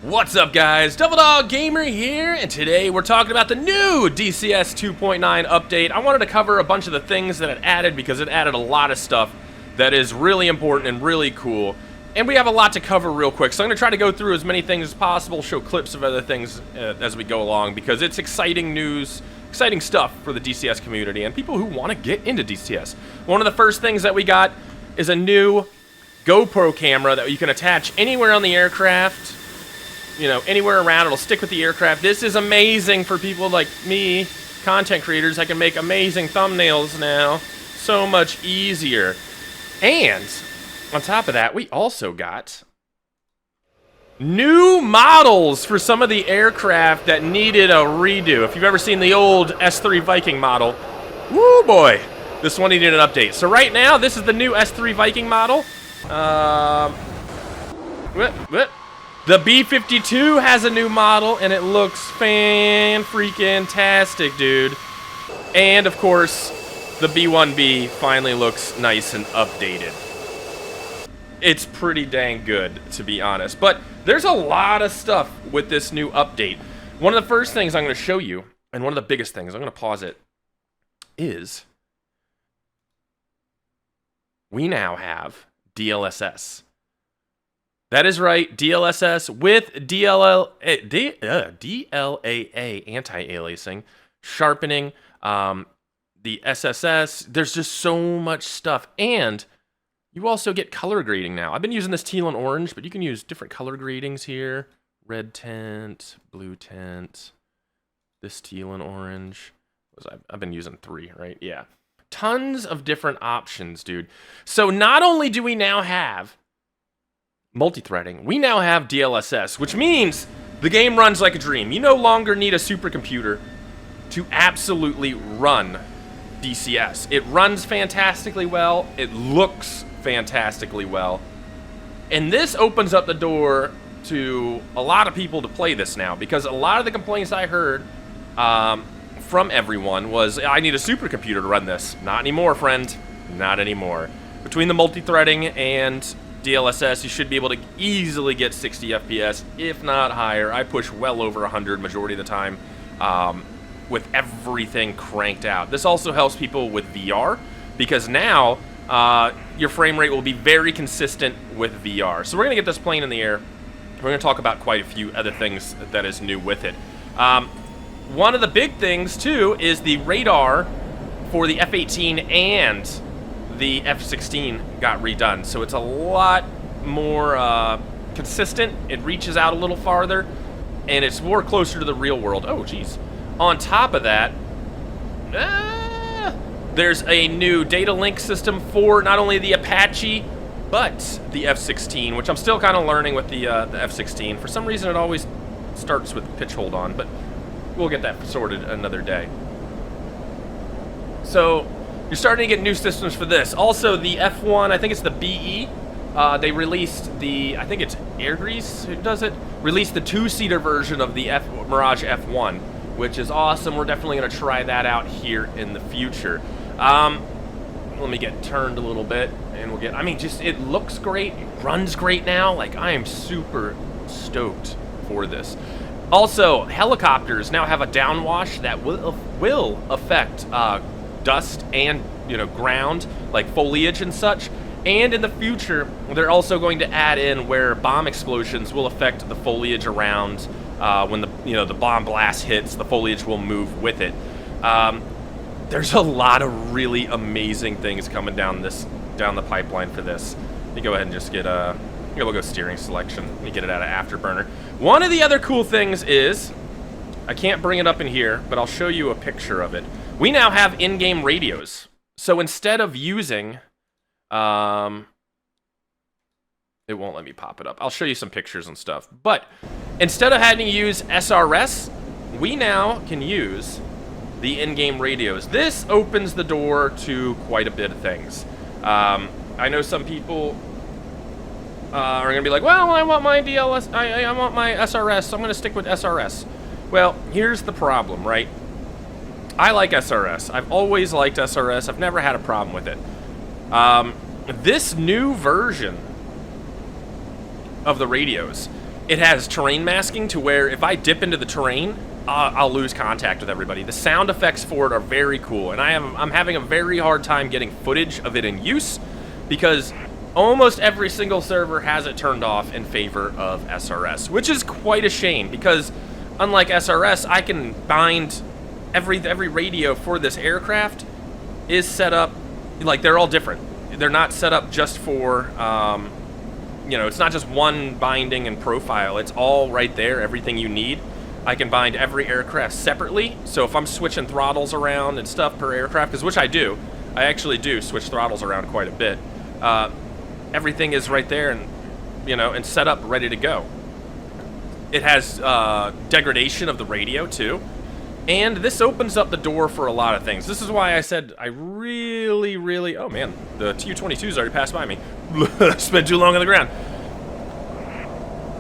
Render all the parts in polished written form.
What's up, guys? DevildogGamer here, and today we're talking about the new DCS 2.9 update. I wanted to cover a bunch of the things that it added because it added a lot of stuff that is really important and really cool. And we have a lot to cover real quick, so I'm going to try to go through as many things as possible, show clips of other things as we go along, because it's exciting news, exciting stuff for the DCS community and people who want to get into DCS. One of the first things that we got is a new GoPro camera that you can attach anywhere on the aircraft. You know, anywhere around, it'll stick with the aircraft. This is amazing for people like me, content creators. I can make amazing thumbnails now. So much easier. And on top of that, we also got new models for some of the aircraft that needed a redo. If you've ever seen the old S3 Viking model, woo boy, this one needed an update. So right now, this is the new S3 Viking model. The B-52 has a new model, and it looks fan-freaking-tastic, dude. And, of course, the B-1B finally looks nice and updated. It's pretty dang good, to be honest. But there's a lot of stuff with this new update. One of the first things I'm going to show you, and one of the biggest things, I'm going to pause it, is we now have DLSS. That is right, DLSS with DLAA anti-aliasing, sharpening, the SSS. There's just so much stuff. And you also get color grading now. I've been using this teal and orange, but you can use different color gradings here. Red tint, blue tint, this teal and orange. I've been using 3, right? Yeah. Tons of different options, dude. So not only do we now have multi-threading, we now have DLSS, which means the game runs like a dream. You no longer need a supercomputer to absolutely run DCS. It runs fantastically well. It looks fantastically well. And this opens up the door to a lot of people to play this now, because a lot of the complaints I heard from everyone was, I need a supercomputer to run this. Not anymore, friend. Not anymore. Between the multi-threading and DLSS, you should be able to easily get 60 FPS, if not higher. I push well over 100 majority of the time with everything cranked out. This also helps people with VR, because now your frame rate will be very consistent with VR. So we're going to get this plane in the air. We're going to talk about quite a few other things that is new with it. One of the big things, too, is the radar for the F-18 and the F-16 got redone, so it's a lot more consistent. It reaches out a little farther, and it's more closer to the real world. Oh, geez. On top of that, there's a new data link system for not only the Apache, but the F-16, which I'm still kind of learning with the F-16. For some reason, it always starts with pitch hold on, but we'll get that sorted another day. So you're starting to get new systems for this. Also, the F1, I think it's the BE. They released the, I think it's Air Grease who does it, released the 2-seater version of the Mirage F1, which is awesome. We're definitely going to try that out here in the future. Let me get turned a little bit, and we'll get, I mean, just, it looks great, it runs great now. Like, I am super stoked for this. Also, helicopters now have a downwash that will affect dust and, you know, ground, like foliage and such. And in the future, they're also going to add in where bomb explosions will affect the foliage around when the bomb blast hits. The foliage will move with it. There's a lot of really amazing things coming down the pipeline for this. Let me go ahead and just get we'll go steering selection. Let me get it out of Afterburner. One of the other cool things is, I can't bring it up in here, but I'll show you a picture of it. We now have in-game radios. So instead of using, it won't let me pop it up. I'll show you some pictures and stuff. But instead of having to use SRS, we now can use the in-game radios. This opens the door to quite a bit of things. I know some people are going to be like, well, I want my DLS, I want my SRS, so I'm going to stick with SRS. Well, here's the problem, right? I like SRS. I've always liked SRS. I've never had a problem with it. This new version of the radios It has terrain masking to where if I dip into the terrain, I'll lose contact with everybody. The sound effects for it are very cool, and I'm having a very hard time getting footage of it in use because almost every single server has it turned off in favor of SRS, which is quite a shame because unlike SRS, I can bind every radio for this aircraft is set up, like they're all different. They're not set up just for, you know, it's not just one binding and profile. It's all right there, everything you need. I can bind every aircraft separately, so if I'm switching throttles around and stuff per aircraft, because which I do, I actually do switch throttles around quite a bit. Everything is right there and, you know, and set up, ready to go. It has degradation of the radio too, and this opens up the door for a lot of things. This is why I said I really, oh man, the Tu-22's already passed by me. Spent too long on the ground.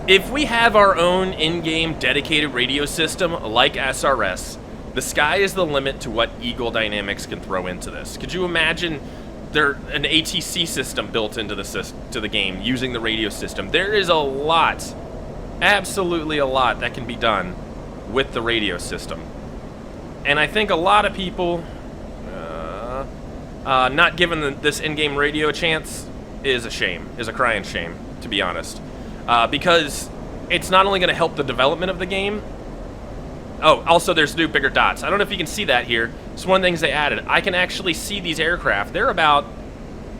If we have our own in-game dedicated radio system like SRS, the sky is the limit to what Eagle Dynamics can throw into this. Could you imagine an ATC system built into the game using the radio system? There is a lot, absolutely a lot that can be done with the radio system. And I think a lot of people not giving this in-game radio a chance is a shame, is a crying shame, to be honest. Because it's not only going to help the development of the game. Oh, also there's new bigger dots. I don't know if you can see that here. It's one of the things they added. I can actually see these aircraft. They're about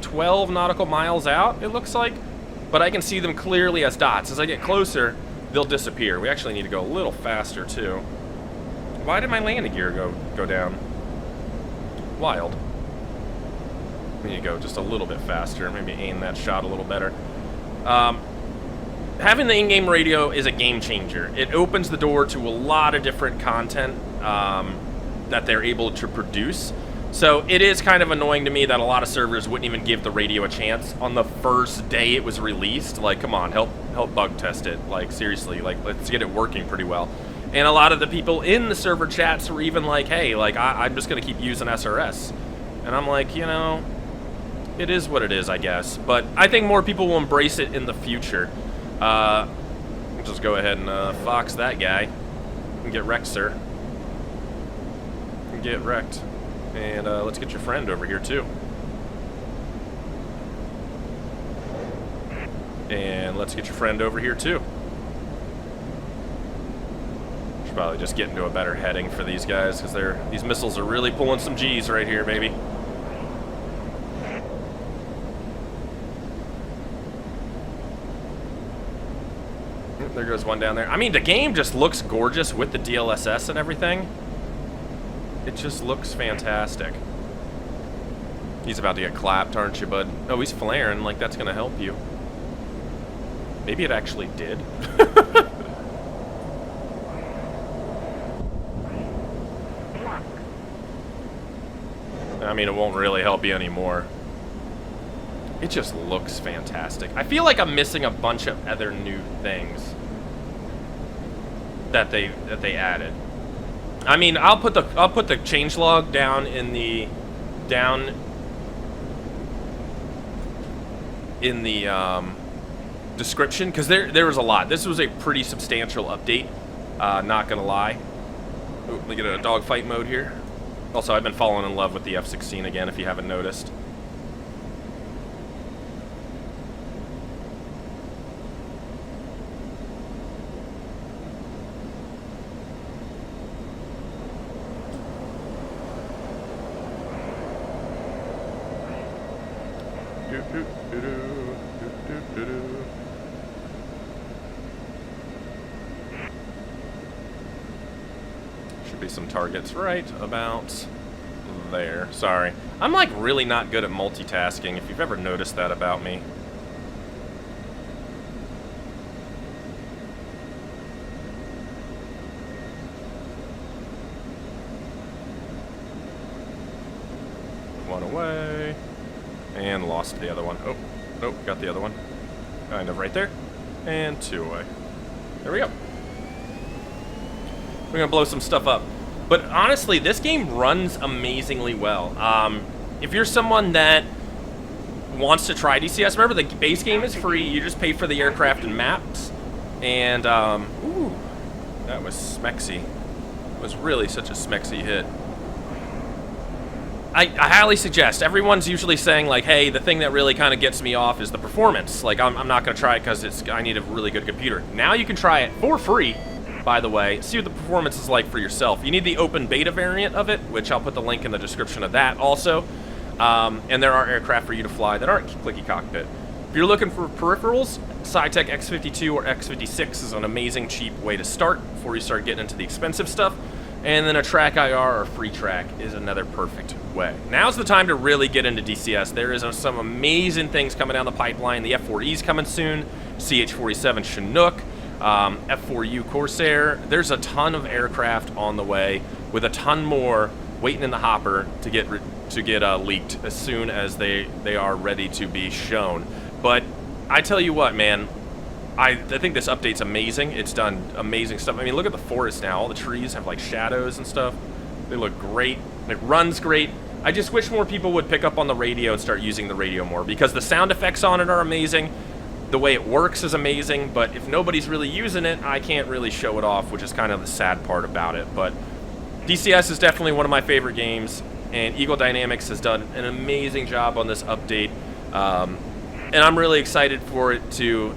12 nautical miles out, it looks like. But I can see them clearly as dots. As I get closer, they'll disappear. We actually need to go a little faster, too. Why did my landing gear go down? Wild. We need to go just a little bit faster. Maybe aim that shot a little better. Having the in-game radio is a game changer. It opens the door to a lot of different content that they're able to produce. So it is kind of annoying to me that a lot of servers wouldn't even give the radio a chance on the first day it was released. Like, come on, help bug test it. Like, seriously, like, let's get it working pretty well. And a lot of the people in the server chats were even like, hey, like, I'm just going to keep using SRS. And I'm like, you know, it is what it is, I guess. But I think more people will embrace it in the future. We'll just go ahead and fox that guy and get wrecked, sir. Get wrecked. And let's get your friend over here, too. And let's get your friend over here, too. Should probably just get into a better heading for these guys, because these missiles are really pulling some G's right here, baby. There goes one down there. I mean, the game just looks gorgeous with the DLSS and everything. It just looks fantastic. He's about to get clapped, aren't you, bud? Oh, he's flaring, like that's gonna help you. Maybe it actually did. I mean, it won't really help you anymore. It just looks fantastic. I feel like I'm missing a bunch of other new things that they added. I mean, I'll put the changelog down in the description, because there was a lot. This was a pretty substantial update. Not gonna lie. Ooh, let me get a dogfight mode here. Also, I've been falling in love with the F-16 again, if you haven't noticed. Should be some targets right about there. Sorry. I'm like really not good at multitasking, if you've ever noticed that about me. One away. And lost the other one. Oh, got the other one. Kind of right there. And two away. There we go. We're gonna blow some stuff up. But honestly, this game runs amazingly well. If you're someone that wants to try DCS, remember the base game is free. You just pay for the aircraft and maps. And, ooh, that was smexy. It was really such a smexy hit. I highly suggest, everyone's usually saying, like, hey, the thing that really kind of gets me off is the performance. Like, I'm not going to try it because I need a really good computer. Now you can try it for free, by the way. See what the performance is like for yourself. You need the open beta variant of it, which I'll put the link in the description of that also. And there are aircraft for you to fly that aren't clicky cockpit. If you're looking for peripherals, Sci-Tech X52 or X56 is an amazing, cheap way to start before you start getting into the expensive stuff. And then a track IR or free track is another perfect way. Now's the time to really get into DCS. There is some amazing things coming down the pipeline. The F4E's coming soon, CH-47 Chinook, F4U Corsair. There's a ton of aircraft on the way with a ton more waiting in the hopper to get leaked as soon as they are ready to be shown. But I tell you what, man, I think this update's amazing. It's done amazing stuff. I mean, look at the forest now. All the trees have like shadows and stuff. They look great. It runs great. I just wish more people would pick up on the radio and start using the radio more, because the sound effects on it are amazing. The way it works is amazing, but if nobody's really using it, I can't really show it off, which is kind of the sad part about it. But DCS is definitely one of my favorite games, and Eagle Dynamics has done an amazing job on this update. And I'm really excited for it to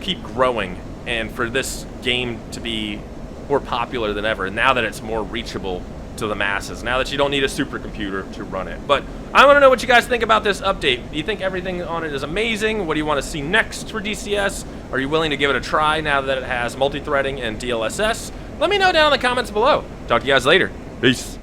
keep growing and for this game to be more popular than ever, now that it's more reachable to the masses, now that you don't need a supercomputer to run it. But I want to know what you guys think about this update. Do you think everything on it is amazing? What do you want to see next for DCS? Are you willing to give it a try now that it has multi-threading and DLSS? Let me know down in the comments below. Talk to you guys later. Peace.